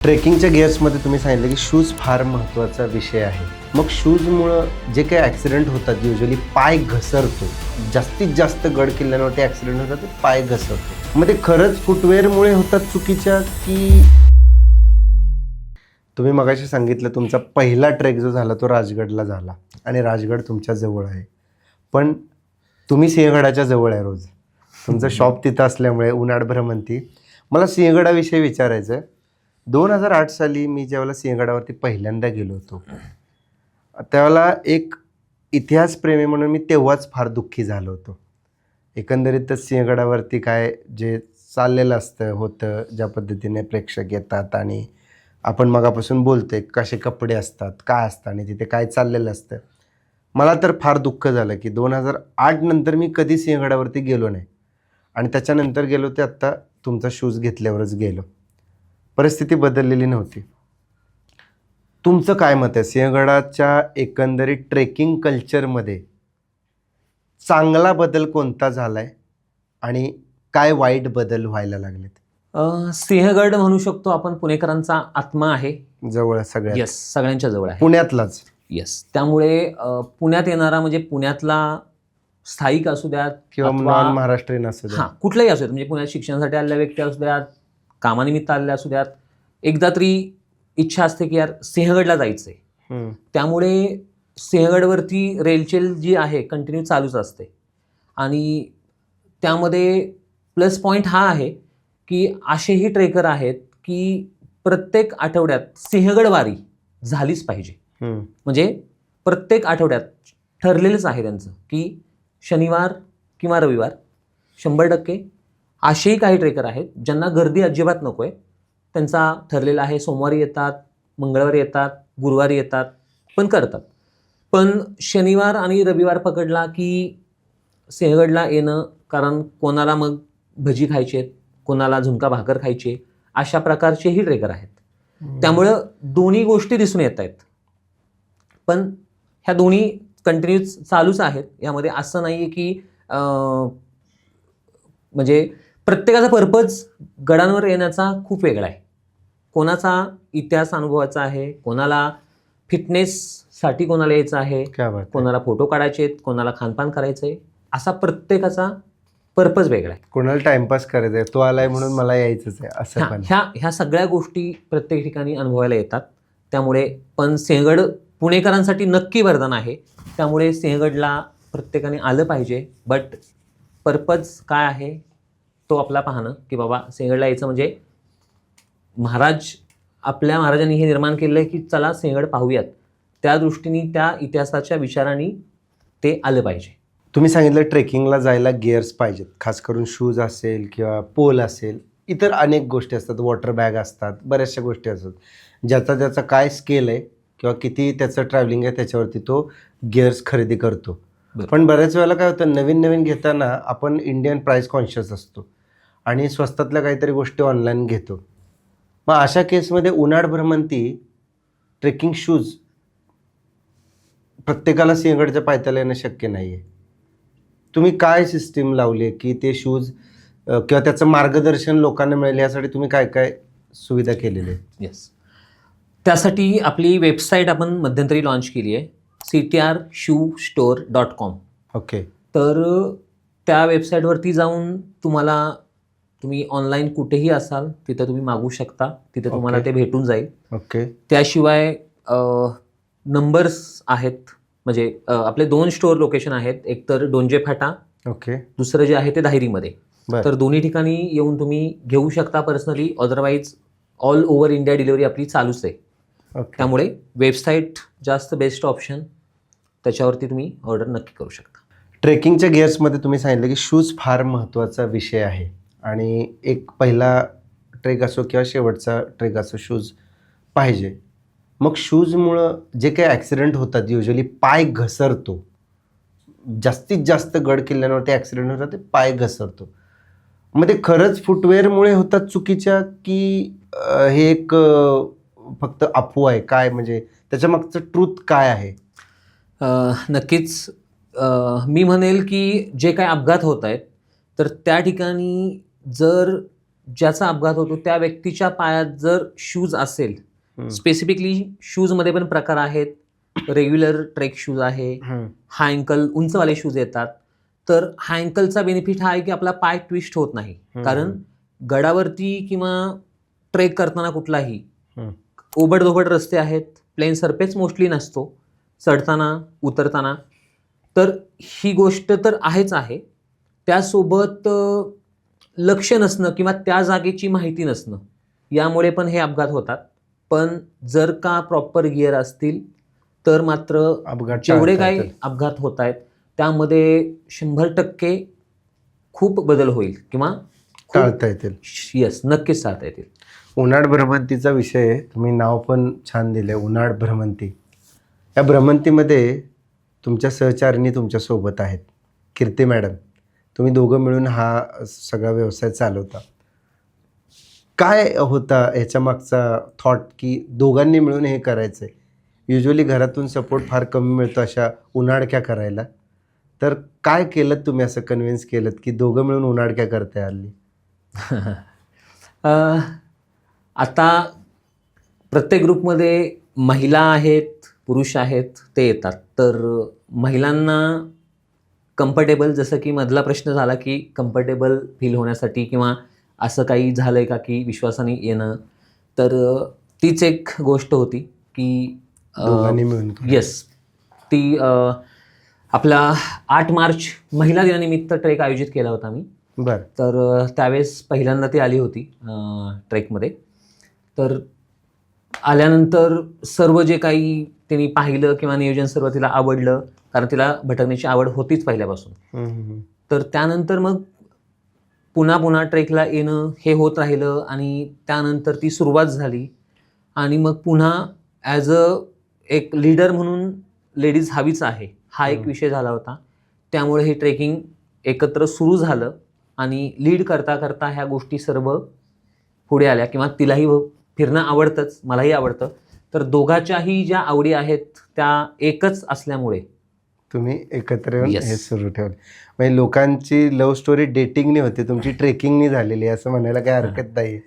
ट्रेकिंगच्या गिअर्समध्ये तुम्ही सांगितलं की शूज फार महत्त्वाचा विषय आहे. मग शूजमुळं जे काही ॲक्सिडेंट होतात युजली पाय घसरतो. जास्तीत जास्त गड किल्ल्यांवरती ॲक्सिडेंट होतात ते पाय घसरतो. मग ते खरंच फुटवेअरमुळे होतात चुकीच्या की तुम्ही मगाशी सांगितलं तुमचा पहिला ट्रेक जो झाला तो राजगडला झाला आणि राजगड तुमच्या जवळ आहे. पण तुम्ही सिंहगडाच्या जवळ आहे रोज. तुमचं शॉप तिथं असल्यामुळे उन्हाळ भ्रमंती. मला सिंहगडाविषयी विचारायचं आहे. 2008 साली मी ज्यावेळेला सिंहगडावरती पहिल्यांदा गेलो होतो त्यावेळेला एक इतिहासप्रेमी म्हणून मी तेव्हाच फार दुःखी झालो होतो. एकंदरीतच सिंहगडावरती काय जे चाललेलं होतं ज्या पद्धतीने प्रेक्षक येतात आणि आपण मगापासून बोलतोय कसे कपडे असतात काय असतं आणि तिथे काय चाललेलं असतं. मला तर फार दुःख झालं की 2008 नंतर मी कधी सिंहगडावरती गेलो नाही आणि त्याच्यानंतर गेलो ते आत्ता तुमचा शूज घेतल्यावरच गेलो. परिस्थिती बदललेली नव्हती. तुमचं काय मत आहे सिंहगडाच्या एकंदरीत ट्रेकिंग कल्चरमध्ये चांगला बदल कोणता झालाय आणि काय वाईट बदल व्हायला लागलेत? सिंहगड म्हणू शकतो आपण पुणेकरांचा आत्मा आहे. जवळ सगळ्यात येस, सगळ्यांच्या जवळ आहे. पुण्यातलाच. येस, त्यामुळे पुण्यात येणारा म्हणजे पुण्यातला स्थायिक असू द्यात किंवा नॉन महाराष्ट्रीयन असू द्या, कुठलाही असू द्यात, म्हणजे पुण्यात शिक्षणासाठी आलेल्या व्यक्ती असू द्यात, कामानिमित्त आलेल्या असू द्यात, एकदा तरी इच्छा असते की यार सिंहगडला जायचंय. त्यामुळे सिंहगडवरती रेलचेल जी आहे कंटिन्यू चालूच असते आणि त्यामध्ये प्लस पॉईंट हा आहे की असेही ट्रेकर आहेत की प्रत्येक आठवड्यात सिंहगड वारी झालीच पाहिजे. म्हणजे प्रत्येक आठवड्यात ठरलेलंच आहे त्यांचं की शनिवार किंवा रविवार 100% असेही काही ट्रेकर आहेत ज्यांना गर्दी अजिबात नको आहे. त्यांचा ठरलेला आहे, सोमवारी येतात, मंगळवारी येतात, गुरुवारी येतात, पण करतात. पण शनिवार आणि रविवार पकडला की सिंहगडला येणं, कारण कोणाला मग भजी खायची आहेत, कोणाला झुणका भाकर खायची, अशा प्रकारचेही ट्रेकर आहेत. त्यामुळं दोन्ही गोष्टी दिसून येत आहेत. पण ह्या दोन्ही कंटिन्यू चालूच आहेत. यामध्ये असं नाही आहे की म्हणजे प्रत्येकाचा पर्पज गडांवर येण्याचा खूप वेगळा आहे. कोणाचा इतिहास अनुभवाचा आहे, कोणाला फिटनेससाठी कोणाला यायचं आहे, कोणाला फोटो काढायचे आहेत, कोणाला खानपान करायचं आहे, असा प्रत्येकाचा पर्पज वेगळा आहे. कोणाला टाइमपास करायचा आहे, तो आलाय म्हणून मला यायचंच आहे असं पण. ह्या सगळ्या गोष्टी प्रत्येक ठिकाणी अनुभवायला येतात. त्यामुळे पण सिंहगड पुणेकरांसाठी नक्की वरदान आहे. त्यामुळे सिंहगडला प्रत्येकाने आलं पाहिजे. बट पर्पज काय आहे तो आपला पाहणं की बाबा सिंहगडला यायचं म्हणजे आपल्या महाराजांनी हे निर्माण केलं आहे की चला सिंहगड पाहूयात, त्या दृष्टीने त्या इतिहासाच्या विचारांनी ते आलं पाहिजे. तुम्ही सांगितलं ट्रेकिंगला जायला गिअर्स पाहिजेत, खास करून शूज असेल किंवा पोल असेल, इतर अनेक गोष्टी असतात, वॉटर बॅग असतात, बऱ्याचशा गोष्टी असतात. ज्याचा त्याचा काय स्केल आहे किंवा किती त्याचं ट्रॅव्हलिंग आहे त्याच्यावरती तो गिअर्स खरेदी करतो. पण बऱ्याच वेळेला काय होतं, नवीन नवीन घेताना आपण इंडियन प्राईस कॉन्शियस असतो आणि स्वस्तातल्या काहीतरी गोष्टी ऑनलाईन घेतो. मग अशा केसमध्ये उन्हाळ भ्रमंती ट्रेकिंग शूज प्रत्येकाला सिंहगडच्या पायथ्याला येणं शक्य नाही आहे. तुम्ही काय सिस्टीम लावली की ते शूज किंवा त्याचं मार्गदर्शन लोकांना मिळेल यासाठी तुम्ही काय काय सुविधा केलेली आहे? येस, त्यासाठी आपली वेबसाईट आपण मध्यंतरी लॉन्च केली आहे, ctrshoestore.com. ओके. तर त्या वेबसाईटवरती जाऊन तुम्ही ऑनलाईन कुठेही असाल तिथं तुम्ही मागवू शकता. तिथं तुम्हाला ते भेटून जाईल. ओके. त्याशिवाय नंबर्स आहेत, म्हणजे आपले 2 स्टोअर लोकेशन आहेत. एक तर डोंजे फाटा, ओके, दुसरं जे आहे ते धायरीमध्ये. तर दोन्ही ठिकाणी येऊन तुम्ही घेऊ शकता personally. Otherwise all over India delivery आपली चालूच आहे. त्यामुळे वेबसाईट जास्त बेस्ट ऑप्शन, त्याच्यावरती तुम्ही ऑर्डर नक्की करू शकता. ट्रेकिंगच्या गिअर्समध्ये तुम्ही सांगितलं की शूज फार महत्त्वाचा विषय आहे आणि एक पहिला ट्रेक असो किंवा शेवटचा ट्रेक असो शूज पाहिजे. मग शूजमुळं जे काही ॲक्सिडेंट होतात युजली पाय घसरतो. जास्तीत जास्त गड किल्ल्यांवरती ॲक्सिडेंट होतात ते पाय घसरतो. मग ते खरंच फुटवेअरमुळे होतात चुकीच्या की हे एक फक्त अफवा आहे? काय म्हणजे त्याच्या मागचं ट्रूथ काय आहे? नक्कीच मी म्हणेल की जे काही अपघात होत आहेत तर त्या ठिकाणी जर ज्याचा अपघात होतो त्या व्यक्तीच्या पायात जर शूज असेल, स्पेसिफिकली शूजमध्ये पण प्रकार आहेत. रेग्युलर ट्रेक शूज आहे, हाय अँकल उंचवाले शूज येतात. तर हाय अँकलचा बेनिफिट हा आहे की आपला पाय ट्विस्ट होत नाही. कारण गडावरती किंवा ट्रेक करताना कुठलाही ओबडधोबड रस्ते आहेत, प्लेन सरफेस मोस्टली नसतो चढताना उतरताना. तर ही गोष्ट तर आहेच आहे. त्यासोबत लक्ष नसणं किंवा त्या जागेची माहिती नसणं यामुळे पण हे अपघात होतात. पण जर का प्रॉपर गिअर असतील तर मात्र अपघात जेवढे टाळता काही येतील. अपघात होत आहेत त्यामध्ये 100% खूप बदल होईल किंवा टाळता येतील. येस, नक्कीच टाळता येतील. उन्हाळ भ्रमंतीचा विषय आहे. तुम्ही नाव पण छान दिले, उन्हाळ भ्रमंती. या भ्रमंतीमध्ये तुमच्या सहचारिणी तुमच्यासोबत आहेत, कीर्ती मॅडम. तुम्ही दोघं मिळून हा सगळा व्यवसाय चालवता. काय होता ह्याच्या मागचा थॉट की दोघांनी मिळून हे करायचं आहे? युजली घरातून सपोर्ट फार कमी मिळतो अशा उन्हाळक्या करायला. तर काय केलं तुम्ही असं कन्व्हिन्स केलं की दोघं मिळून उन्हाळक्या करताय हल्ली? आता प्रत्येक ग्रुपमध्ये महिला आहेत, पुरुष आहेत, ते येतात. तर महिलांना कम्फर्टेबल, जसं की मधला प्रश्न झाला की कम्फर्टेबल फील होण्यासाठी किंवा असं काही झालं आहे का की विश्वासाने येणं. तर तीच एक गोष्ट होती की दोघांनी मिळून येस, ती आपला 8 मार्च महिला दिनानिमित्त ट्रेक आयोजित केला होता मी. बरं. तर त्यावेळेस पहिल्यांदा ती आली होती ट्रेकमध्ये. तर आल्यानंतर सर्व जे काही तिने पाहिलं किंवा नियोजन सर्व तिला आवडलं, कारण तिला भटकण्याची आवड होतीच पहिल्यापासून. तर त्यानंतर मग पुन्हा पुन्हा ट्रेकला येणं हे होत राहिलं आणि त्यानंतर ती सुरुवात झाली. आणि मग पुन्हा ॲज एक लीडर म्हणून लेडीज हवीच आहे हा एक विषय झाला होता. त्यामुळे हे ट्रेकिंग एकत्र सुरू झालं आणि लीड करता करता ह्या गोष्टी सर्व पुढे आल्या. किंवा तिलाही फिरणं आवडतंच, मलाही आवडतं. तर दोघाच्याही ज्या आवडी आहेत त्या एकच असल्यामुळे तुम्ही एकत्र येऊन Yes. हे सुरू ठेवलं. म्हणजे लोकांची लव्ह स्टोरी डेटिंगने होते, तुमची ट्रेकिंगनी झालेली आहे असं म्हणायला काही हरकत नाही.